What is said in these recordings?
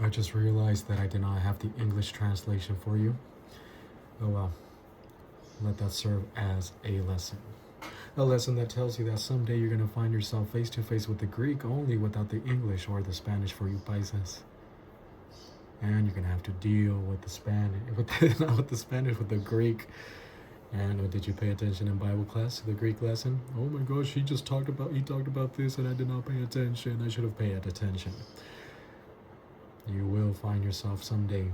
I just realized that I did not have the English translation for you. Oh well, let that serve as a lesson. A lesson that tells you that someday you're going to find yourself face to face with the Greek only without the English or the Spanish for you paisas. And you're going to have to deal with the Spanish, not with the Spanish, with the Greek. And did you pay attention in Bible class to the Greek lesson? Oh my gosh, he talked about this and I did not pay attention. I should have paid attention. You will find yourself someday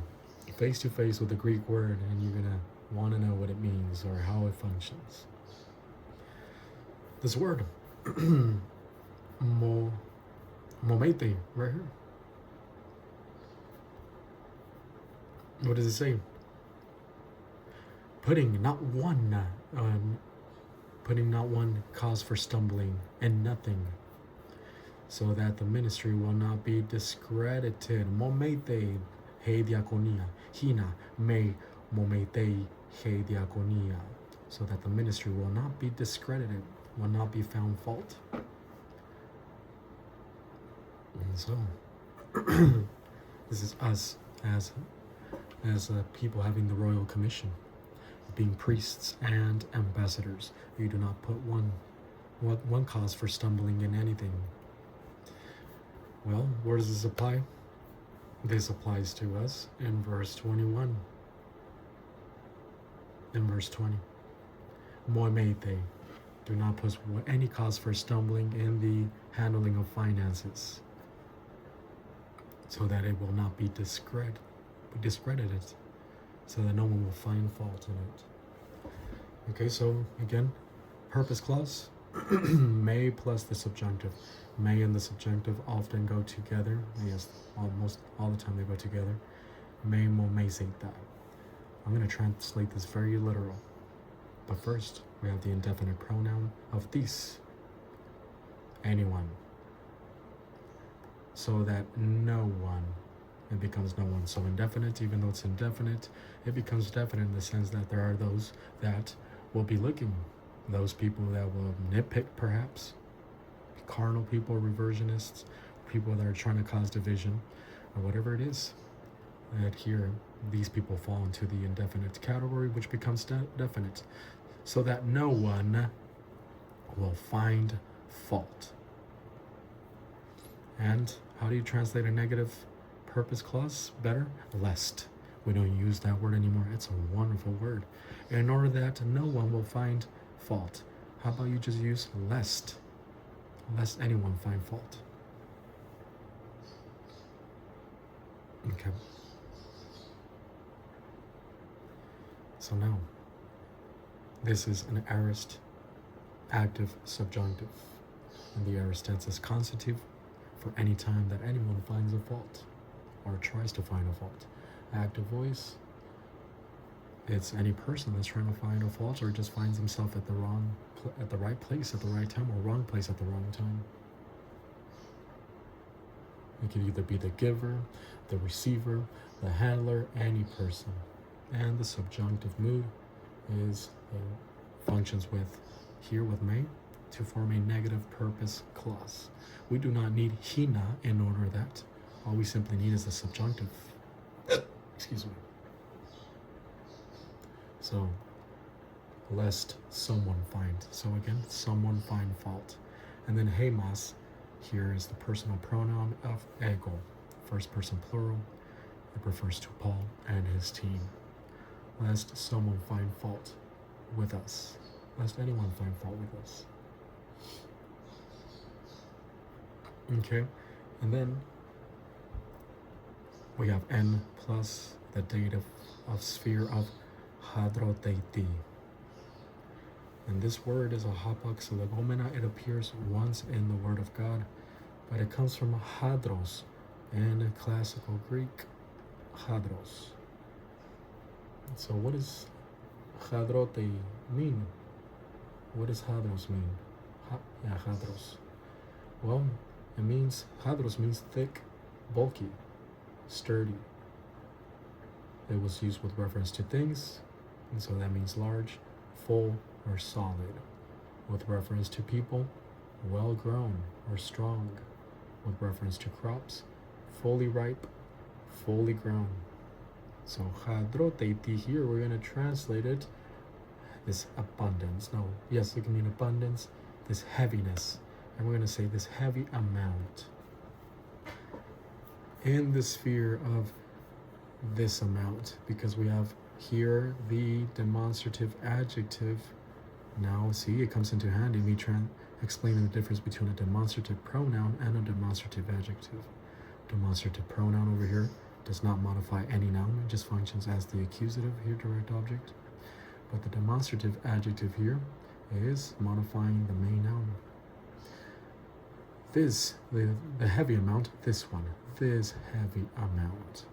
face to face with the Greek word and you're going to want to know what it means or how it functions. This word, momete, right here. What does it say? Putting not one cause for stumbling and nothing, so that the ministry will not be discredited. Momete he diaconia, hina me momete he diaconia, so that the ministry will not be discredited, will not be found fault. And so, this is us as people having the royal commission, being priests and ambassadors. You do not put one cause for stumbling in anything. Well, where does this apply? This applies to us in verse 21. In verse 20. Moimete. Do not put any cause for stumbling in the handling of finances, so that it will not be discredited, so that no one will find fault in it. Okay, so again, purpose clause, may plus the subjunctive. May and the subjunctive often go together. Yes, almost all the time they go together. May mo may say that. I'm going to translate this very literal. But first, we have the indefinite pronoun of this. Anyone. So that no one, it becomes no one. So indefinite, even though it's indefinite, it becomes definite in the sense that there are those that will be looking. Those people that will nitpick, perhaps. Carnal people, reversionists, people that are trying to cause division, or whatever it is. That here, these people fall into the indefinite category, which becomes definite. So that no one will find fault. And how do you translate a negative purpose clause better? Lest. We don't use that word anymore. It's a wonderful word. In order that no one will find fault. How about you just use lest? Lest anyone find fault. Okay. So now, this is an aorist active subjunctive. And the aorist tense is constitutive for any time that anyone finds a fault or tries to find a fault. Active voice, it's any person that's trying to find a fault or just finds himself at the right place at the right time, or wrong place at the wrong time. It can either be the giver, the receiver, the handler, any person. And the subjunctive mood is functions with here with may to form a negative purpose clause. We do not need hina in order that. All we simply need is the subjunctive. Excuse me. So, lest someone find. So again, someone find fault. And then hemas, here is the personal pronoun of ego. First person plural. It refers to Paul and his team. Lest someone find fault with us. Lest anyone find fault with us. Okay, and then we have n plus the dative of sphere of hadroteiti. And this word is a hapax legomena. It appears once in the Word of God, but it comes from hadros in classical Greek. Hadros. So what does hadrote mean? What does hadros mean? Hadros. Well, it means, hadros means thick, bulky, sturdy. It was used with reference to things, and so that means large, full, or solid. With reference to people, well grown or strong. With reference to crops, fully ripe fully grown. So hadroteiti here, we're going to translate it, this abundance. No, yes, it can mean abundance, this heaviness. And we're going to say this heavy amount. In the sphere of this amount, because we have here the demonstrative adjective. Now see, it comes into handy me explaining the difference between a demonstrative pronoun and a demonstrative adjective. Demonstrative pronoun over here does not modify any noun, it just functions as the accusative here, direct object. But the demonstrative adjective here is modifying the main noun. This, the heavy amount, this one, this heavy amount.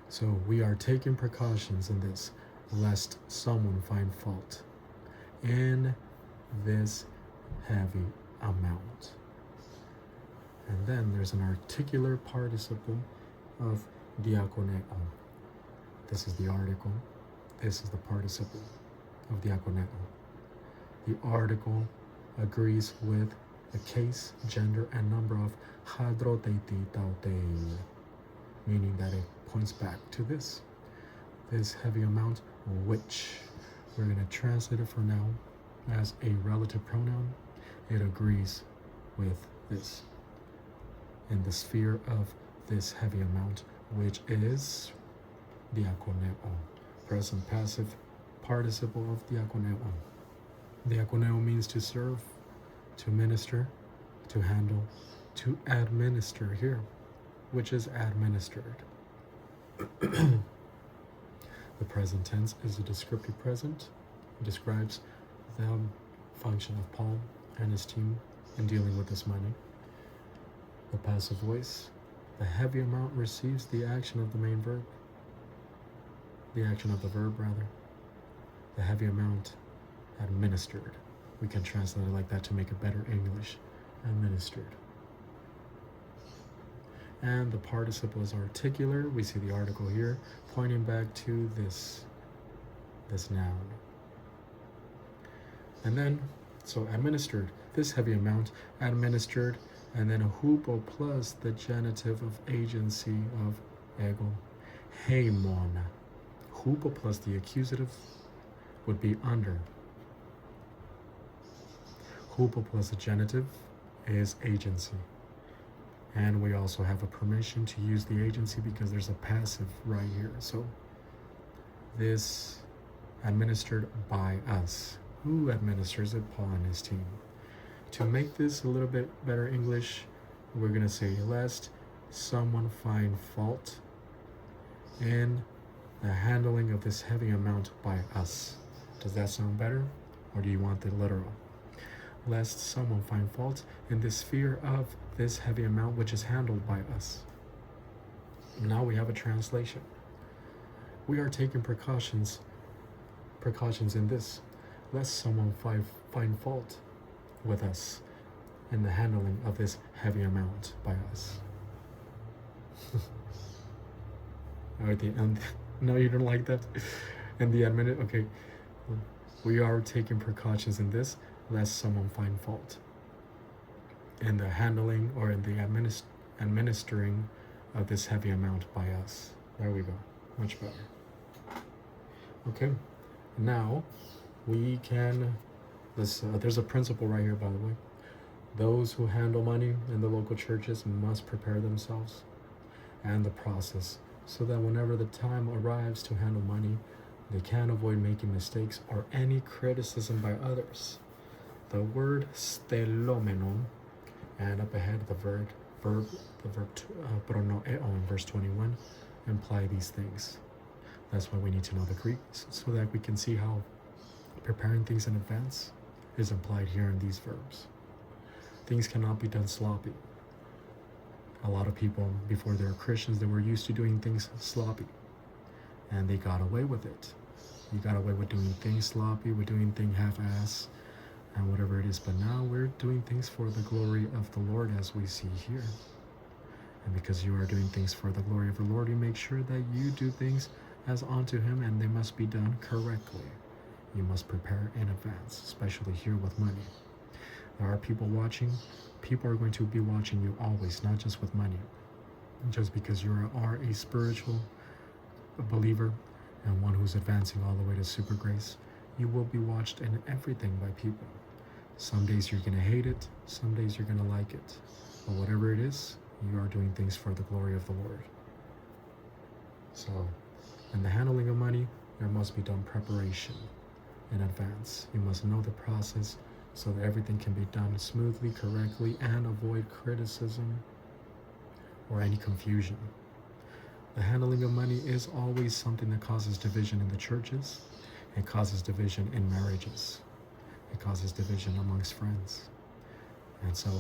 So we are taking precautions in this, lest someone find fault in this heavy amount. And then there's an articular participle of diakoneo. This is the article. This is the participle of diakoneo. The article agrees with the case, gender, and number of hadroteiti tautei, meaning that it points back to this heavy amount, which we're going to translate it for now as a relative pronoun. It agrees with this in the sphere of this heavy amount, which is diakoneo, present passive participle of diakoneo. Diakoneo means to serve, to minister, to handle, to administer here, which is administered. The present tense is a descriptive present. It describes the function of Paul and his team in dealing with this money. The passive voice, the heavy amount receives the action of the main verb. The action of the verb, rather. The heavy amount administered. We can translate it like that to make it better English. Administered. And the participle is articular. We see the article here pointing back to this noun. And then, so administered, this heavy amount, administered, and then a hupo plus the genitive of agency of ego, heimon. Hupo plus the accusative would be under. Hupo plus the genitive is agency. And we also have a permission to use the agency because there's a passive right here. So this administered by us. Who administers it? Paul and his team. To make this a little bit better English, we're going to say, lest someone find fault in the handling of this heavy amount by us. Does that sound better? Or do you want the literal? Lest someone find fault in the sphere of this heavy amount which is handled by us. Now we have a translation. We are taking precautions in this, lest someone find fault with us in the handling of this heavy amount by us. At the end, no, you don't like that? And the admin, okay. We are taking precautions in this, lest someone find fault in the handling or in the administering of this heavy amount by us. There we go. Much better. Okay. Now we can, there's a principle right here, by the way. Those who handle money in the local churches must prepare themselves and the process so that whenever the time arrives to handle money, they can avoid making mistakes or any criticism by others. The word stelomenon, and up ahead the verb pronoeo in verse 21 imply these things. That's why we need to know the Greek, so that we can see how preparing things in advance is implied here in these verbs. Things cannot be done sloppy. A lot of people, before they were Christians, they were used to doing things sloppy, and they got away with it. You got away with doing things sloppy, with doing things half-ass, and whatever it is. But now we're doing things for the glory of the Lord, as we see here. And because you are doing things for the glory of the Lord, you make sure that you do things as unto Him, and they must be done correctly. You must prepare in advance, especially here with money. There are people watching. People are going to be watching you always, not just with money. Just because you are a spiritual believer and one who's advancing all the way to super grace, you will be watched in everything by people. Some days you're going to hate it, some days you're going to like it. But whatever it is, you are doing things for the glory of the Lord. So, in the handling of money, there must be done preparation in advance. You must know the process so that everything can be done smoothly, correctly, and avoid criticism or any confusion. The handling of money is always something that causes division in the churches. It causes division in marriages. It causes division amongst friends. And so,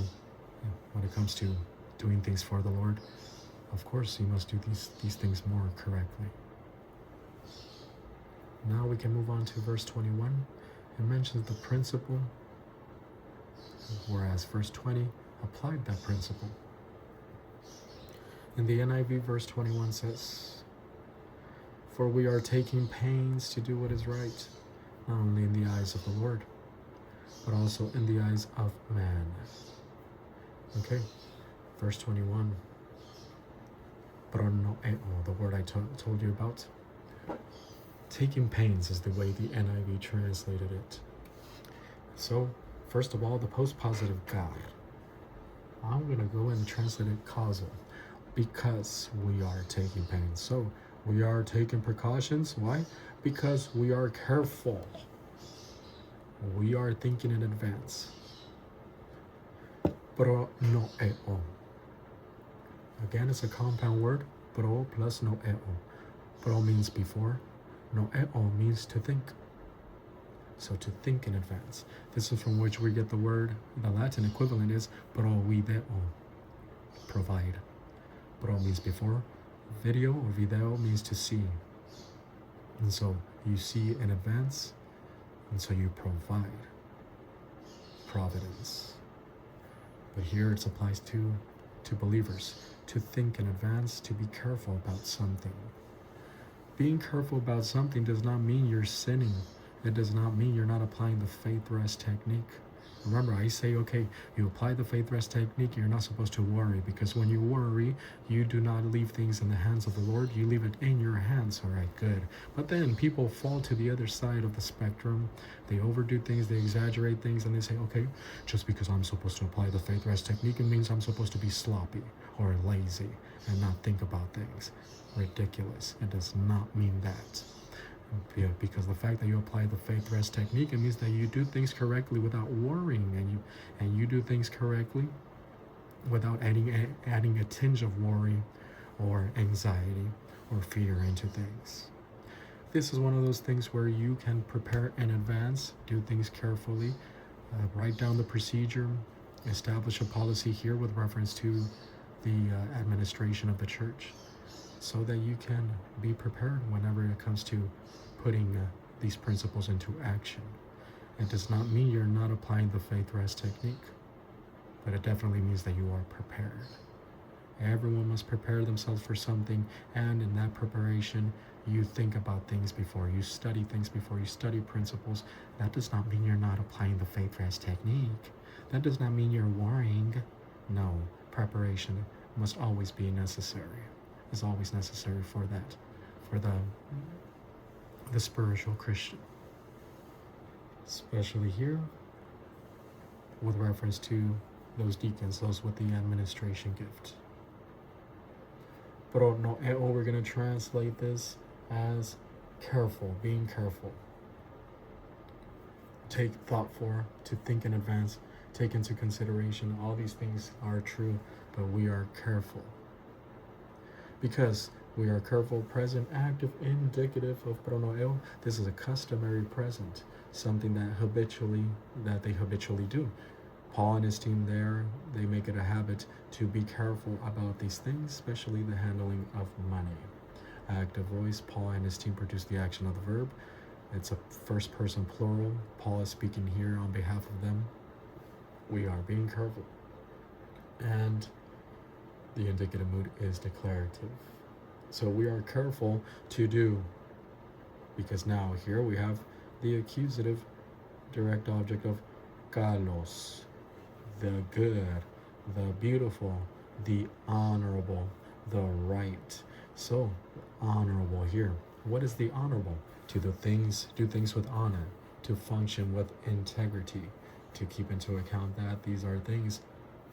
when it comes to doing things for the Lord, of course, you must do these things more correctly. Now we can move on to verse 21. It mentions the principle, whereas verse 20 applied that principle. In the NIV, verse 21 says, "For we are taking pains to do what is right, not only in the eyes of the Lord, but also in the eyes of man." Okay, verse 21. Pronoeo, the word I told you about. Taking pains is the way the NIV translated it. So, first of all, the postpositive gar. I'm going to go and translate it causal. Because we are taking pains. So, we are taking precautions. Why? Because we are careful. We are thinking in advance. Pronoeo. Again, it's a compound word. Pro plus noeo. Pro means before. Noeo means to think. So to think in advance. This is from which we get the word, the Latin equivalent is provideo. Provide. Pro means before. Video or video means to see. And so you see in advance, and so you provide. Providence. But here it applies to believers. To think in advance, to be careful about something. Being careful about something does not mean you're sinning. It does not mean you're not applying the faith rest technique. Remember, I say, okay, you apply the faith rest technique, you're not supposed to worry, because when you worry, you do not leave things in the hands of the Lord, you leave it in your hands. All right, good. But then people fall to the other side of the spectrum. They overdo things, they exaggerate things, and they say, okay, just because I'm supposed to apply the faith rest technique, it means I'm supposed to be sloppy or lazy and not think about things. Ridiculous. It does not mean that. Yeah, because the fact that you apply the faith rest technique, it means that you do things correctly without worrying, and you do things correctly without adding a tinge of worry or anxiety or fear into things. This is one of those things where you can prepare in advance, do things carefully, write down the procedure, establish a policy here with reference to the administration of the church, so that you can be prepared whenever it comes to putting these principles into action. It does not mean you're not applying the faith rest technique, but it definitely means that you are prepared. Everyone must prepare themselves for something, and in that preparation, you think about things before, you study things before, you study principles. That does not mean you're not applying the faith rest technique. That does not mean you're worrying. No, preparation must always be necessary. It's always necessary for that, for the spiritual Christian, especially here with reference to those deacons, those with the administration gift. Pronoeo, we're going to translate this as careful, being careful. Take thought for, to think in advance, take into consideration. All these things are true, but we are careful. Because we are careful, present, active, indicative of pronoeo. This is a customary present, something that they habitually do. Paul and his team there, they make it a habit to be careful about these things, especially the handling of money. Active voice, Paul and his team produce the action of the verb. It's a first person plural. Paul is speaking here on behalf of them. We are being careful. And the indicative mood is declarative. So we are careful to do, because now here we have the accusative direct object of kalos, the good, the beautiful, the honorable, the right. So, honorable here. What is the honorable? To do things with honor, to function with integrity, to keep into account that these are things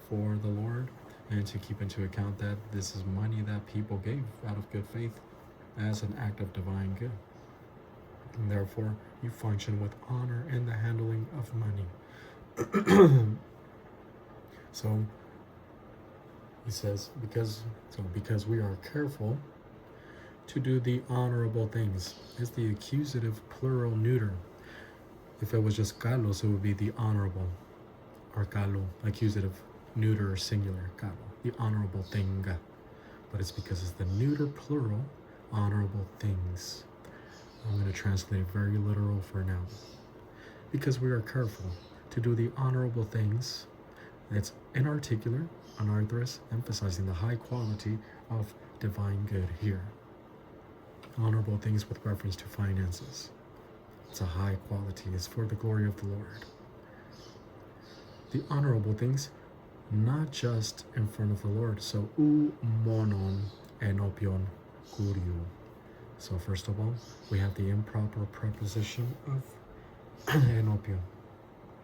for the Lord, and to keep into account that this is money that people gave out of good faith as an act of divine good. And therefore, you function with honor in the handling of money. So he says, because we are careful to do the honorable things, is the accusative plural neuter. If it was just kalos, it would be the honorable, or kalo, accusative, neuter, singular, kalo, the honorable thing. But it's because it's the neuter plural, honorable things. I'm going to translate very literal for now. Because we are careful to do the honorable things. It's inarticular, unarthrous, emphasizing the high quality of divine good here. Honorable things with reference to finances. It's a high quality. It's for the glory of the Lord. The honorable things, not just in front of the Lord. So, u monon enopion kurio. So first of all, we have the improper preposition of enopion.